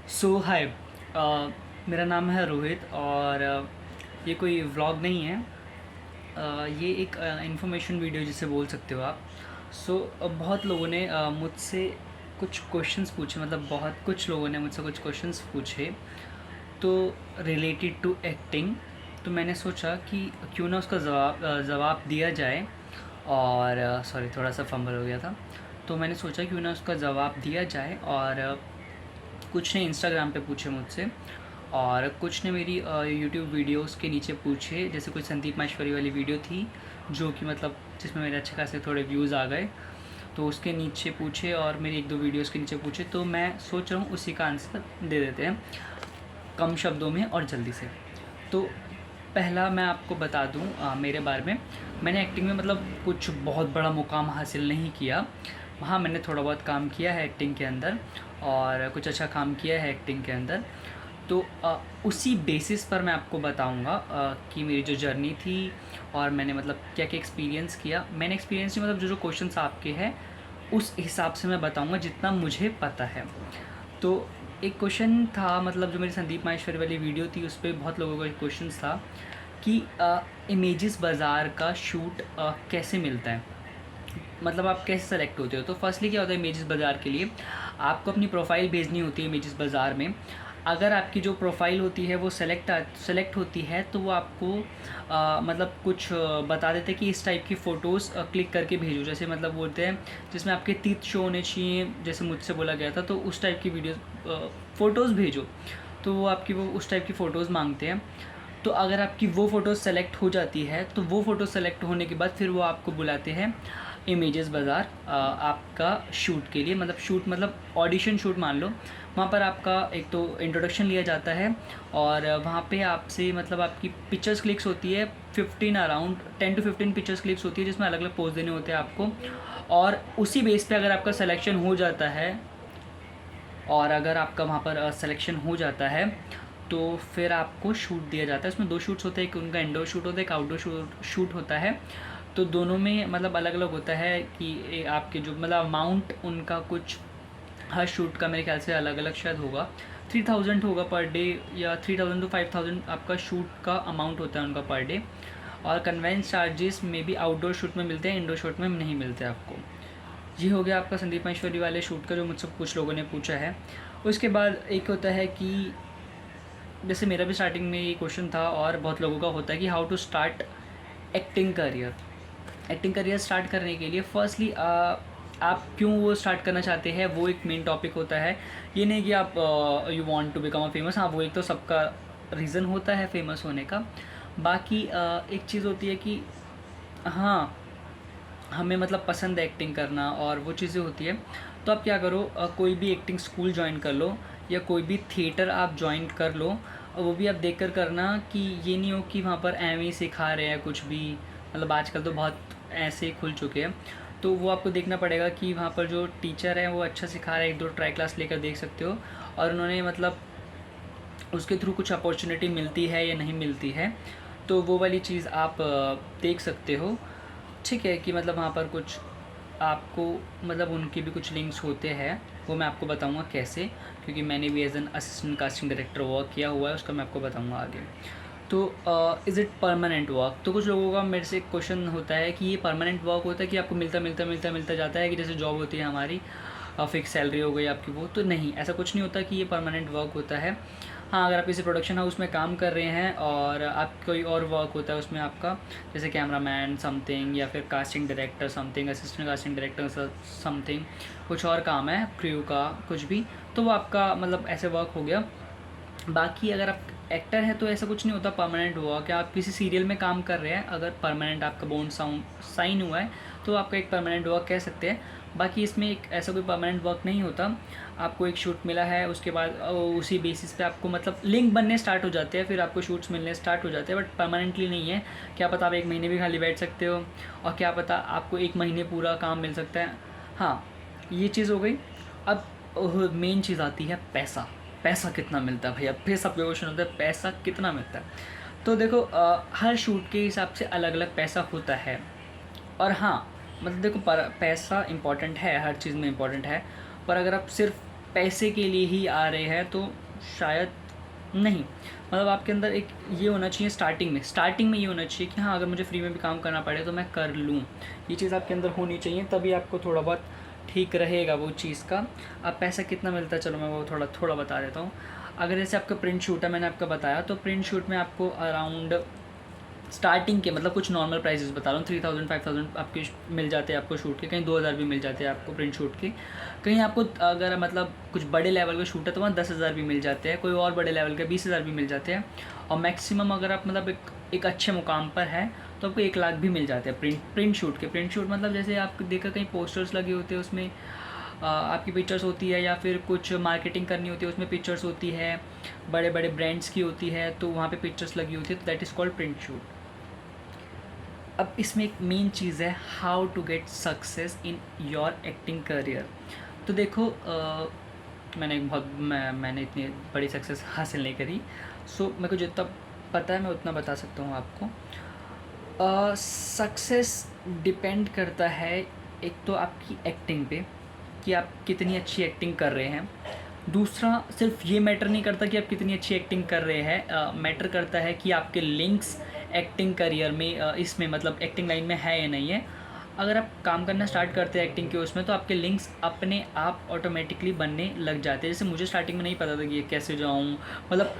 सो हाय। मेरा नाम है रोहित और ये कोई व्लॉग नहीं है। ये एक इन्फॉर्मेशन वीडियो जिसे बोल सकते हो आप। बहुत लोगों ने मुझसे कुछ क्वेश्चंस पूछे, मतलब बहुत कुछ लोगों ने मुझसे कुछ क्वेश्चंस पूछे तो रिलेटेड टू एक्टिंग। तो मैंने सोचा कि क्यों ना उसका जवाब दिया जाए। और सॉरी, थोड़ा सा फंबल हो गया था। तो मैंने सोचा क्यों ना उसका जवाब दिया जाए। और कुछ ने इंस्टाग्राम पे पूछे मुझसे और कुछ ने मेरी यूट्यूब वीडियोस के नीचे पूछे। जैसे कोई संदीप माहेश्वरी वाली वीडियो थी जो कि मतलब जिसमें मेरे अच्छे खासे थोड़े व्यूज़ आ गए, तो उसके नीचे पूछे और मेरी एक दो वीडियोस के नीचे पूछे। तो मैं सोच रहा हूँ उसी का आंसर दे देते हैं कम शब्दों में और जल्दी से। तो पहला मैं आपको बता दूँ मेरे बारे में। मैंने एक्टिंग में मतलब कुछ बहुत बड़ा मुकाम हासिल नहीं किया। हाँ, मैंने थोड़ा बहुत काम किया है एक्टिंग के अंदर और कुछ अच्छा काम किया है एक्टिंग के अंदर। तो उसी बेसिस पर मैं आपको बताऊंगा कि मेरी जो जर्नी थी और मैंने मतलब क्या क्या एक्सपीरियंस किया। मैंने एक्सपीरियंस मतलब जो जो क्वेश्चंस आपके हैं उस हिसाब से मैं बताऊंगा जितना मुझे पता है। तो एक क्वेश्चन था, मतलब जो मेरी संदीप माहेश्वरी वाली वीडियो थी उस पर बहुत लोगों का क्वेश्चन था कि इमेजेस बाज़ार का शूट कैसे मिलता है, मतलब आप कैसे सेलेक्ट होते हो। तो फर्स्टली क्या होता है, इमेजेस बाज़ार के लिए आपको अपनी प्रोफाइल भेजनी होती है इमेजेस बाज़ार में। अगर आपकी जो प्रोफाइल होती है वो सेलेक्ट होती है तो वो आपको मतलब कुछ बता देते हैं कि इस टाइप की फ़ोटोज़ क्लिक करके भेजो। जैसे मतलब बोलते हैं जिसमें आपके तीत शो होने चाहिए, जैसे मुझसे बोला गया था, तो उस टाइप की वीडियोज़ फ़ोटोज़ भेजो। तो वो आपकी वो उस टाइप की फ़ोटोज़ मांगते हैं। तो अगर आपकी वो फ़ोटो सेलेक्ट हो जाती है तो वो फ़ोटो सेलेक्ट होने के बाद फिर वो आपको बुलाते हैं इमेजेस बाज़ार आपका शूट के लिए। मतलब शूट मतलब ऑडिशन शूट मान लो। वहाँ पर आपका एक तो इंट्रोडक्शन लिया जाता है और वहाँ पे आपसे मतलब आपकी पिक्चर्स क्लिक्स होती है 15, अराउंड 10 to 15 पिक्चर्स क्लिक्स होती है जिसमें अलग अलग पोज देने होते हैं आपको। और उसी बेस पे अगर आपका सिलेक्शन हो जाता है और अगर आपका वहाँ पर सिलेक्शन हो जाता है तो फिर आपको शूट दिया जाता है। इसमें दो शूट्स होते हैं, एक उनका इंडोर शूट होता है, एक आउटडोर शूट होता है। तो दोनों में मतलब अलग अलग होता है कि आपके जो मतलब अमाउंट उनका कुछ हर शूट का मेरे ख्याल से अलग अलग शायद होगा, 3000 होगा पर डे या 3000 to 5000 आपका शूट का अमाउंट होता है उनका पर डे। और कन्वेंस चार्जेस में भी आउटडोर शूट में मिलते हैं, इंडोर शूट में नहीं मिलते आपको। ये हो गया आपका संदीप महेश्वरी वाले शूट का जो मुझसे कुछ लोगों ने पूछा है। उसके बाद एक होता है कि जैसे मेरा भी स्टार्टिंग में ये क्वेश्चन था और बहुत लोगों का होता है कि how to start acting career. Acting career start करने के लिए फर्स्टली आप क्यों वो स्टार्ट करना चाहते हैं वो एक मेन टॉपिक होता है। ये नहीं कि आप you want to become a famous. हाँ, वो एक तो सबका रीज़न होता है फेमस होने का। बाकी एक चीज़ होती है कि हाँ, हमें मतलब पसंद है एक्टिंग करना और वो चीज़ें होती है। तो आप क्या करो, कोई भी एक्टिंग स्कूल ज्वाइन कर लो या कोई भी थिएटर आप ज्वाइन कर लो। और वो भी आप देख कर करना कि ये नहीं हो कि वहाँ पर एवं ही सिखा रहे हैं कुछ भी। मतलब आजकल तो बहुत ऐसे ही खुल चुके हैं। तो वो आपको देखना पड़ेगा कि वहाँ पर जो टीचर है वो अच्छा सिखा रहे हैं, एक दो ट्राई क्लास लेकर देख सकते हो। और उन्होंने मतलब उसके थ्रू कुछ अपॉर्चुनिटी मिलती है या नहीं मिलती है, तो वो वाली चीज़ आप देख सकते हो। ठीक है कि मतलब वहाँ पर कुछ आपको मतलब उनके भी कुछ लिंक्स होते हैं, वो मैं आपको बताऊंगा कैसे, क्योंकि मैंने भी as an assistant casting director work किया हुआ है, उसका मैं आपको बताऊंगा आगे। तो इज़ इट परमानेंट वर्क। तो कुछ लोगों का मेरे से क्वेश्चन होता है कि ये परमानेंट वर्क होता है कि आपको मिलता मिलता मिलता मिलता जाता है कि जैसे जॉब होती है हमारी, फिक्स सैलरी हो गई आपकी वो। तो नहीं, ऐसा कुछ नहीं होता कि ये परमानेंट वर्क होता है। हाँ, अगर आप किसी प्रोडक्शन हाउस में काम कर रहे हैं और आप कोई और वर्क होता है उसमें आपका, जैसे कैमरामैन समथिंग या फिर casting director something, assistant casting director something, कुछ और काम है क्रू का कुछ भी, तो वो आपका मतलब ऐसे वर्क हो गया। बाकी अगर आप एक्टर हैं तो ऐसा कुछ नहीं होता परमानेंट हुआ कि आप किसी सीरियल में काम कर रहे हैं, अगर परमानेंट आपका बॉन्ड साइन हुआ है तो आपका एक परमानेंट वर्क कह सकते हैं। बाकी इसमें एक ऐसा कोई परमानेंट वर्क नहीं होता। आपको एक शूट मिला है, उसके बाद उसी बेसिस पे आपको मतलब लिंक बनने स्टार्ट हो जाते हैं, फिर आपको शूट्स मिलने स्टार्ट हो जाते हैं, बट परमानेंटली नहीं है। क्या पता आप एक महीने भी खाली बैठ सकते हो और क्या पता आपको एक महीने पूरा काम मिल सकता है। हाँ, ये चीज़ हो गई। अब मेन चीज़ आती है पैसा। पैसा कितना मिलता है भैया, फिर सब क्वेश्चन होता है पैसा कितना मिलता है। तो देखो हर शूट के हिसाब से अलग अलग पैसा होता है। और हाँ, मतलब देखो पैसा इम्पॉर्टेंट है, हर चीज़ में इम्पॉर्टेंट है। पर अगर आप सिर्फ पैसे के लिए ही आ रहे हैं तो शायद नहीं। मतलब आपके अंदर एक ये होना चाहिए स्टार्टिंग में ये होना चाहिए कि हाँ, अगर मुझे फ्री में भी काम करना पड़े तो मैं कर लूँ। ये चीज़ आपके अंदर होनी चाहिए, तभी आपको थोड़ा बहुत ठीक रहेगा वो चीज़ का। अब पैसा कितना मिलता है, चलो मैं वो थोड़ा बता देता हूँ। अगर जैसे आपका प्रिंट शूट है, मैंने आपको बताया, तो प्रिंट शूट में आपको अराउंड स्टार्टिंग के मतलब कुछ नॉर्मल प्राइसेस बता रहा हूँ, 3000 5000 आपके मिल जाते हैं आपको शूट के, कहीं 2000 भी मिल जाते हैं आपको प्रिंट शूट के। कहीं आपको अगर मतलब कुछ बड़े लेवल का शूट है तो वहाँ 10,000 भी मिल जाते हैं, कोई और बड़े लेवल का 20,000 भी मिल जाते हैं। और मैक्सिमम अगर आप मतलब एक अच्छे मुकाम पर है तो आपको 1 लाख भी मिल जाते हैं प्रिंट शूट के। प्रिंट शूट मतलब जैसे आप देखा कहीं पोस्टर्स लगे होते हैं, उसमें आपकी पिक्चर्स होती है, या फिर कुछ मार्केटिंग करनी होती है उसमें पिक्चर्स होती है, बड़े बड़े ब्रांड्स की होती है, तो वहाँ पे पिक्चर्स लगी होती है, तो that is called print shoot. अब इसमें एक मेन चीज़ है, how to get success in your acting career. तो देखो मैंने इतनी बड़ी सक्सेस हासिल नहीं करी, सो मेरे को जितना पता है मैं उतना बता सकता हूँ आपको। सक्सेस डिपेंड करता है एक तो आपकी एक्टिंग पे, कि आप कितनी अच्छी एक्टिंग कर रहे हैं। दूसरा, सिर्फ ये मैटर नहीं करता कि आप कितनी अच्छी एक्टिंग कर रहे हैं, मैटर करता है कि आपके लिंक्स एक्टिंग करियर में इसमें मतलब एक्टिंग लाइन में है या नहीं है। अगर आप काम करना स्टार्ट करते हैं एक्टिंग के उसमें, तो आपके लिंक्स अपने आप ऑटोमेटिकली बनने लग जाते हैं। जैसे मुझे स्टार्टिंग में नहीं पता था कि ये कैसे जाऊँ, मतलब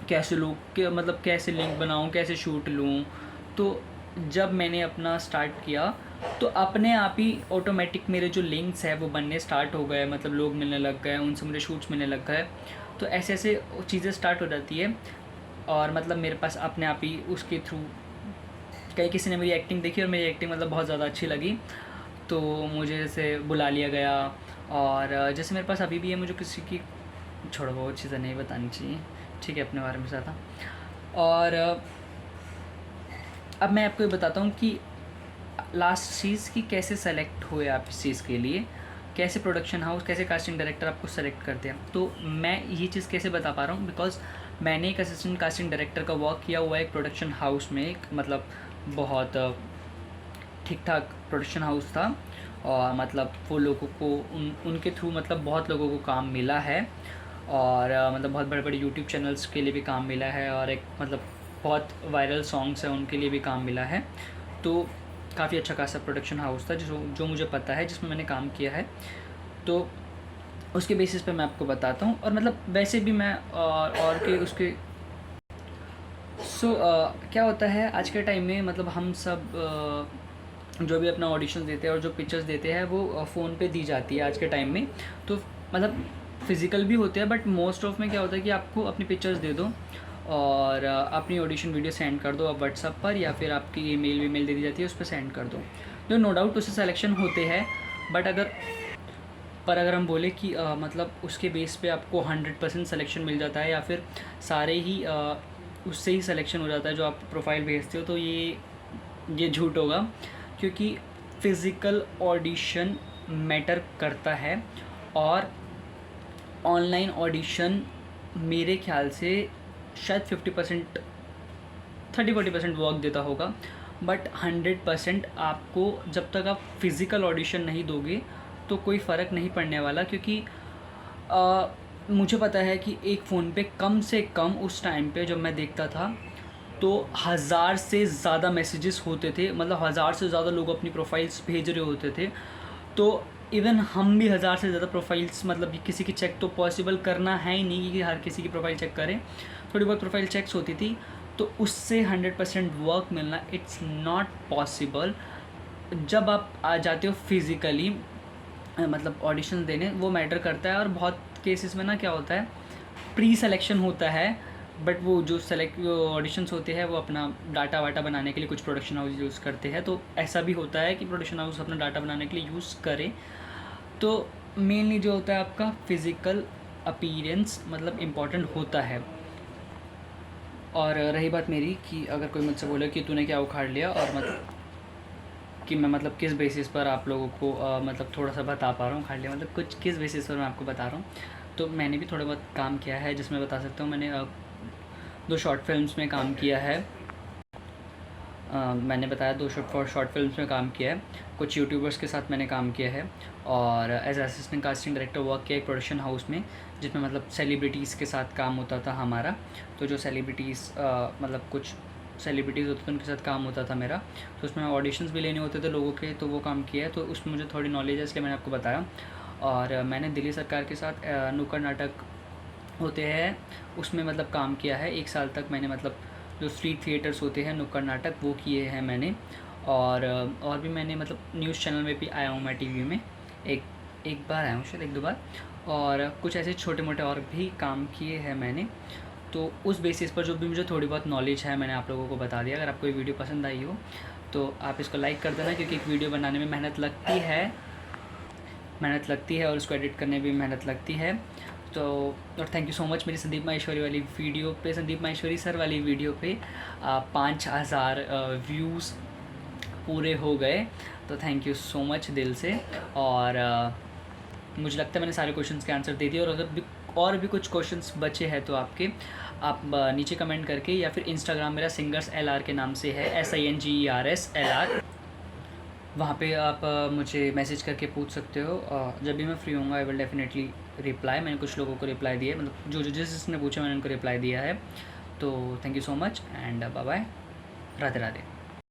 कैसे लूँ, मतलब कैसे लिंक बनाऊँ, कैसे शूट लूँ। तो जब मैंने अपना स्टार्ट किया तो अपने आप ही ऑटोमेटिक मेरे जो लिंक्स है वो बनने स्टार्ट हो गए, मतलब लोग मिलने लग गए, उनसे मुझे शूट्स मिलने लग गए। तो ऐसे ऐसे चीज़ें स्टार्ट हो जाती है, और मतलब मेरे पास अपने आप ही उसके थ्रू कहीं किसी ने मेरी एक्टिंग देखी और मेरी एक्टिंग मतलब बहुत ज़्यादा अच्छी लगी, तो मुझे जैसे बुला लिया गया। और जैसे मेरे पास अभी भी है, मुझे किसी की छोड़ो वो चीज़ें नहीं बतानी चाहिए, ठीक है, अपने बारे में ज़्यादा। और अब मैं आपको ये बताता हूँ कि लास्ट चीज़ की कैसे सेलेक्ट हुए आप इस चीज़ के लिए, कैसे प्रोडक्शन हाउस, कैसे कास्टिंग डायरेक्टर आपको सेलेक्ट करते हैं। तो मैं ये चीज़ कैसे बता पा रहा हूँ, बिकॉज मैंने एक असिस्टेंट कास्टिंग डायरेक्टर का वर्क किया हुआ है एक प्रोडक्शन हाउस में, एक मतलब बहुत ठीक ठाक प्रोडक्शन हाउस था। और मतलब वो लोगों को उनके थ्रू मतलब बहुत लोगों को काम मिला है, और मतलब बहुत बड़े बड़े यूट्यूब चैनल्स के लिए भी काम मिला है, और एक मतलब बहुत वायरल सॉन्ग्स हैं उनके लिए भी काम मिला है। तो काफ़ी अच्छा खासा प्रोडक्शन हाउस था जो मुझे पता है, जिसमें मैंने काम किया है। तो उसके बेसिस पे मैं आपको बताता हूँ। और मतलब वैसे भी मैं और के उसके क्या होता है आज के टाइम में, मतलब हम सब जो भी अपना ऑडिशन देते हैं और जो पिक्चर्स देते हैं वो फ़ोन पे दी जाती है आज के टाइम में। तो मतलब फ़िज़िकल भी होते हैं, बट मोस्ट ऑफ में क्या होता है कि आपको अपनी पिक्चर्स दे दो और अपनी ऑडिशन वीडियो सेंड कर दो आप व्हाट्सअप पर, या फिर आपकी ईमेल दे दी जाती है, उस पर सेंड कर दो। तो नो डाउट उससे सिलेक्शन होते हैं, बट अगर हम बोले कि मतलब उसके बेस पे आपको 100% सिलेक्शन मिल जाता है, या फिर सारे ही उससे ही सिलेक्शन हो जाता है जो आप प्रोफाइल भेजते हो, तो ये झूठ होगा, क्योंकि फ़िज़िकल ऑडिशन मैटर करता है। और ऑनलाइन ऑडिशन मेरे ख्याल से शायद 50% 30-40% वर्क देता होगा, बट 100% आपको जब तक आप फ़िज़िकल ऑडिशन नहीं दोगे तो कोई फ़र्क नहीं पड़ने वाला। क्योंकि मुझे पता है कि एक फ़ोन पे कम से कम उस टाइम पे जब मैं देखता था तो 1000 से ज़्यादा मैसेजेस होते थे, मतलब 1000 से ज़्यादा लोग अपनी प्रोफाइल्स भेज रहे होते थे। तो इवन हम भी 1000 से ज़्यादा प्रोफाइल्स, मतलब किसी की चेक तो पॉसिबल करना है ही नहीं कि हर किसी की प्रोफाइल चेक करें, थोड़ी बहुत प्रोफाइल चेक्स होती थी, तो उससे 100% वर्क मिलना इट्स नॉट पॉसिबल। जब आप आ जाते हो फिज़िकली मतलब ऑडिशन देने, वो मैटर करता है। और बहुत केसेस में ना क्या होता है, प्री सिलेक्शन होता है, बट वो जो ऑडिशंस होते हैं वो अपना डाटा वाटा बनाने के लिए कुछ प्रोडक्शन हाउस यूज़ करते हैं। तो ऐसा भी होता है कि प्रोडक्शन हाउस अपना डाटा बनाने के लिए यूज़ करे। तो मेनली जो होता है आपका फ़िज़िकल अपीयरेंस मतलब इम्पॉर्टेंट होता है। और रही बात मेरी कि अगर कोई मुझसे बोले कि तूने क्या उखाड़ लिया, और मतलब कि मैं मतलब किस बेसिस पर आप लोगों को मतलब थोड़ा सा बता पा रहा हूँ, उखाड़ लिया मतलब कुछ किस बेसिस पर मैं आपको बता रहा हूँ। तो मैंने भी थोड़ा बहुत काम किया है, जिसमें बता सकता हूँ। मैंने 2 शॉर्ट फिल्म्स में काम किया है। मैंने बताया 2 शॉर्ट फिल्म्स में काम किया है। कुछ यूट्यूबर्स के साथ मैंने काम किया है और as assistant casting director work किया एक प्रोडक्शन हाउस में, जिसमें मतलब सेलिब्रिटीज़ के साथ काम होता था हमारा। तो जो सेलिब्रिटीज़ मतलब कुछ सेलिब्रिटीज़ होते थे उनके साथ काम होता था मेरा, तो उसमें ऑडिशंस भी लेने होते थे लोगों के, तो वो काम किया है, तो उसमें मुझे थोड़ी नॉलेज है इसलिए मैंने आपको बताया। और मैंने दिल्ली सरकार के साथ नुक्कड़ नाटक होते हैं उसमें मतलब काम किया है 1 साल तक मैंने, मतलब जो स्ट्रीट थिएटर्स होते हैं नुक्कड़ नाटक वो किए हैं मैंने। और भी मैंने मतलब न्यूज़ चैनल में भी आया हूँ मैं, टीवी में एक एक बार आया हूँ शायद, 1-2 बार। और कुछ ऐसे छोटे मोटे और भी काम किए हैं मैंने। तो उस बेसिस पर जो भी मुझे थोड़ी बहुत नॉलेज है मैंने आप लोगों को बता दिया। अगर आपको ये वीडियो पसंद आई हो तो आप इसको लाइक कर देना, क्योंकि एक वीडियो बनाने में मेहनत लगती है और उसको एडिट करने में भी मेहनत लगती है। तो और थैंक यू सो मच मेरी संदीप माहेश्वरी वाली वीडियो पे, संदीप माहेश्वरी सर वाली वीडियो पे 5000 व्यूज़ पूरे हो गए, तो थैंक यू सो मच दिल से। और मुझे लगता है मैंने सारे क्वेश्चंस के आंसर दे दिए, और अगर और भी कुछ क्वेश्चंस बचे हैं तो आप नीचे कमेंट करके, या फिर इंस्टाग्राम मेरा सिंगर्स LR के नाम से है, SINGERS LR, वहाँ पे आप मुझे मैसेज करके पूछ सकते हो। जब भी मैं फ्री होऊंगा आई विल डेफिनेटली रिप्लाई। मैंने कुछ लोगों को रिप्लाई दिया है, मतलब जो जिसने पूछा मैंने उनको रिप्लाई दिया है। तो thank you so much and bye bye, Radhe Radhe.